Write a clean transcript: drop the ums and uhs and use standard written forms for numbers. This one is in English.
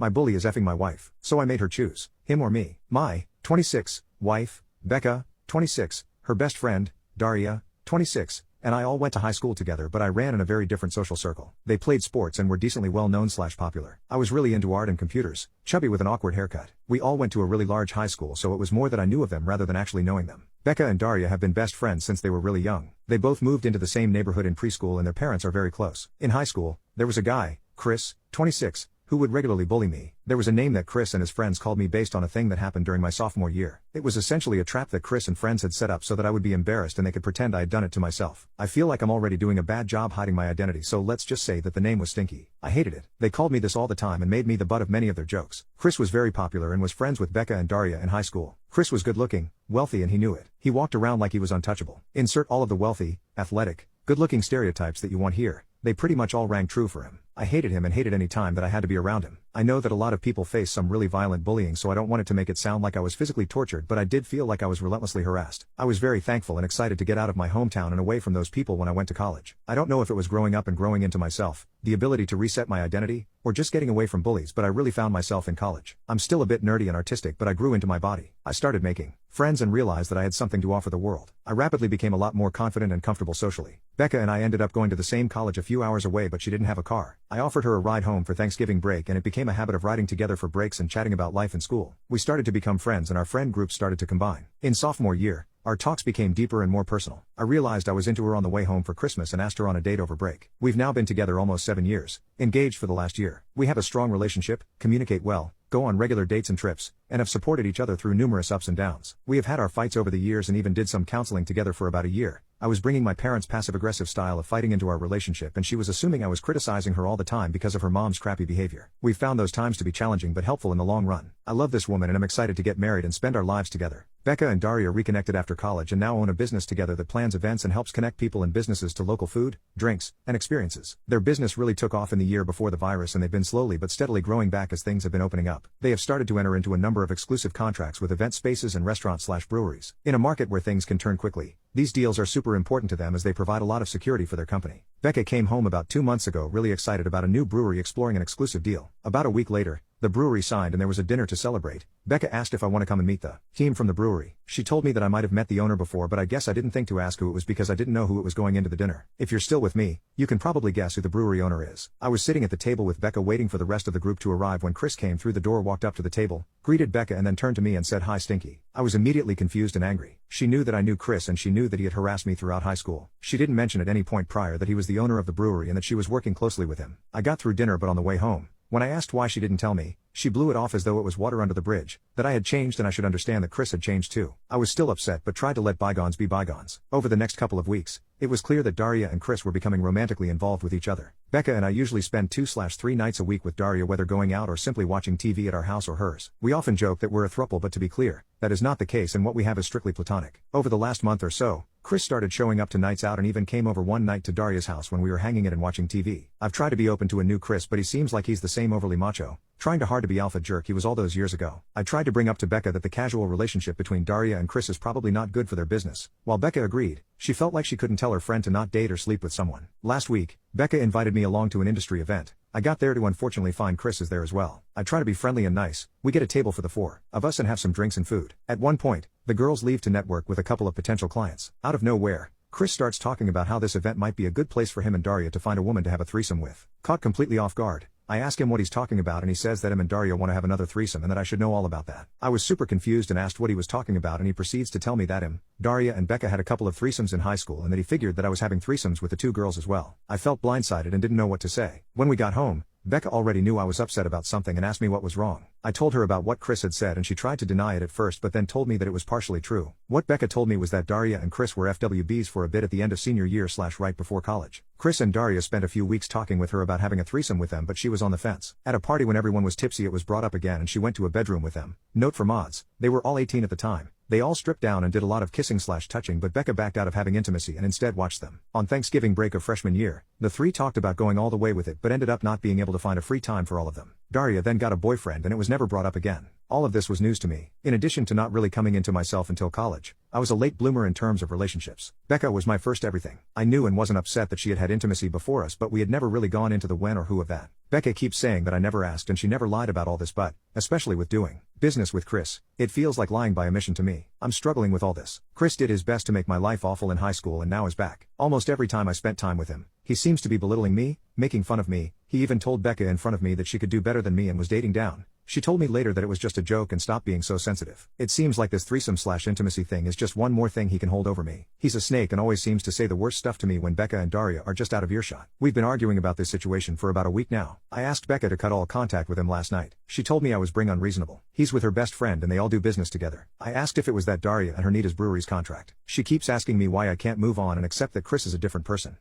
My bully is effing my wife, so I made her choose him or me. My 26 wife, Becca, 26, her best friend, Daria, 26, and I all went to high school together, but I ran in a very different social circle. They played sports and were decently well known / popular. I was really into art and computers, chubby with an awkward haircut. We all went to a really large high school, so it was more that I knew of them rather than actually knowing them. Becca and Daria have been best friends since they were really young. They both moved into the same neighborhood in preschool and their parents are very close. In high school, there was a guy, Chris, 26, who would regularly bully me. There was a name that Chris and his friends called me based on a thing that happened during my sophomore year. It was essentially a trap that Chris and friends had set up so that I would be embarrassed and they could pretend I had done it to myself. I feel like I'm already doing a bad job hiding my identity, so let's just say that the name was Stinky. I hated it. They called me this all the time and made me the butt of many of their jokes. Chris was very popular and was friends with Becca and Daria in high school. Chris was good looking, wealthy, and he knew it. He walked around like he was untouchable. Insert all of the wealthy, athletic, good-looking stereotypes that you want here. They pretty much all rang true for him. I hated him and hated any time that I had to be around him. I know that a lot of people face some really violent bullying, so I don't want it to make it sound like I was physically tortured, but I did feel like I was relentlessly harassed. I was very thankful and excited to get out of my hometown and away from those people when I went to college. I don't know if it was growing up and growing into myself, the ability to reset my identity, or just getting away from bullies, but I really found myself in college. I'm still a bit nerdy and artistic, but I grew into my body. I started making friends and realized that I had something to offer the world. I rapidly became a lot more confident and comfortable socially. Becca and I ended up going to the same college a few hours away, but she didn't have a car. I offered her a ride home for Thanksgiving break, and it became a habit of riding together for breaks and chatting about life in school. We started to become friends and our friend group started to combine. In sophomore year, our talks became deeper and more personal. I realized I was into her on the way home for Christmas and asked her on a date over break. We've now been together almost 7 years, engaged for the last year. We have a strong relationship, communicate well, go on regular dates and trips, and have supported each other through numerous ups and downs. We have had our fights over the years and even did some counseling together for about a year. I was bringing my parents' passive-aggressive style of fighting into our relationship, and she was assuming I was criticizing her all the time because of her mom's crappy behavior. We've found those times to be challenging but helpful in the long run. I love this woman and I'm excited to get married and spend our lives together. Becca and Daria reconnected after college and now own a business together that plans events and helps connect people and businesses to local food, drinks, and experiences. Their business really took off in the year before the virus, and they've been slowly but steadily growing back as things have been opening up. They have started to enter into a number of exclusive contracts with event spaces and restaurants/breweries. In a market where things can turn quickly, these deals are super important to them as they provide a lot of security for their company. Becca came home about 2 months ago really excited about a new brewery exploring an exclusive deal. About a week later, the brewery signed and there was a dinner to celebrate. Becca asked if I want to come and meet the team from the brewery. She told me that I might have met the owner before, but I guess I didn't think to ask who it was because I didn't know who it was going into the dinner. If you're still with me, you can probably guess who the brewery owner is. I was sitting at the table with Becca waiting for the rest of the group to arrive when Chris came through the door, walked up to the table, greeted Becca and then turned to me and said, "Hi Stinky." I was immediately confused and angry. She knew that I knew Chris and she knew that he had harassed me throughout high school. She didn't mention at any point prior that he was the owner of the brewery and that she was working closely with him. I got through dinner, but on the way home, when I asked why she didn't tell me, she blew it off as though it was water under the bridge, that I had changed and I should understand that Chris had changed too. I was still upset but tried to let bygones be bygones. Over the next couple of weeks, it was clear that Daria and Chris were becoming romantically involved with each other. Becca and I usually spend 2/3 nights a week with Daria, whether going out or simply watching TV at our house or hers. We often joke that we're a throuple, but to be clear, that is not the case and what we have is strictly platonic. Over the last month or so, Chris started showing up to nights out and even came over one night to Daria's house when we were hanging it and watching TV. I've tried to be open to a new Chris, but he seems like he's the same overly macho, trying hard to be alpha jerk he was all those years ago. I tried to bring up to Becca that the casual relationship between Daria and Chris is probably not good for their business. While Becca agreed, she felt like she couldn't tell her friend to not date or sleep with someone. Last week, Becca invited me along to an industry event. I got there to unfortunately find Chris is there as well. I try to be friendly and nice. We get a table for the 4 of us and have some drinks and food. At one point, the girls leave to network with a couple of potential clients. Out of nowhere, Chris starts talking about how this event might be a good place for him and Daria to find a woman to have a threesome with. Caught completely off guard, I ask him what he's talking about and he says that him and Daria want to have another threesome and that I should know all about that. I was super confused and asked what he was talking about, and he proceeds to tell me that him, Daria and Becca had a couple of threesomes in high school and that he figured that I was having threesomes with the 2 girls as well. I felt blindsided and didn't know what to say. When we got home, Becca already knew I was upset about something and asked me what was wrong. I told her about what Chris had said and she tried to deny it at first but then told me that it was partially true. What Becca told me was that Daria and Chris were FWBs for a bit at the end of senior year / right before college. Chris and Daria spent a few weeks talking with her about having a threesome with them, but she was on the fence. At a party when everyone was tipsy it was brought up again and she went to a bedroom with them. Note for mods, they were all 18 at the time. They all stripped down and did a lot of kissing / touching, but Becca backed out of having intimacy and instead watched them. On Thanksgiving break of freshman year, the 3 talked about going all the way with it but ended up not being able to find a free time for all of them. Daria then got a boyfriend and it was never brought up again. All of this was news to me, in addition to not really coming into myself until college. I was a late bloomer in terms of relationships. Becca was my first everything. I knew and wasn't upset that she had had intimacy before us, but we had never really gone into the when or who of that. Becca keeps saying that I never asked and she never lied about all this, but, especially with doing business with Chris, it feels like lying by omission to me. I'm struggling with all this. Chris did his best to make my life awful in high school and now is back. Almost every time I spent time with him, he seems to be belittling me, making fun of me. He even told Becca in front of me that she could do better than me and was dating down. She told me later that it was just a joke and stop being so sensitive. It seems like this threesome/intimacy thing is just one more thing he can hold over me. He's a snake and always seems to say the worst stuff to me when Becca and Daria are just out of earshot. We've been arguing about this situation for about a week now. I asked Becca to cut all contact with him last night. She told me I was being unreasonable. He's with her best friend and they all do business together. I asked if it was that Daria and her Nita's Brewery's contract. She keeps asking me why I can't move on and accept that Chris is a different person.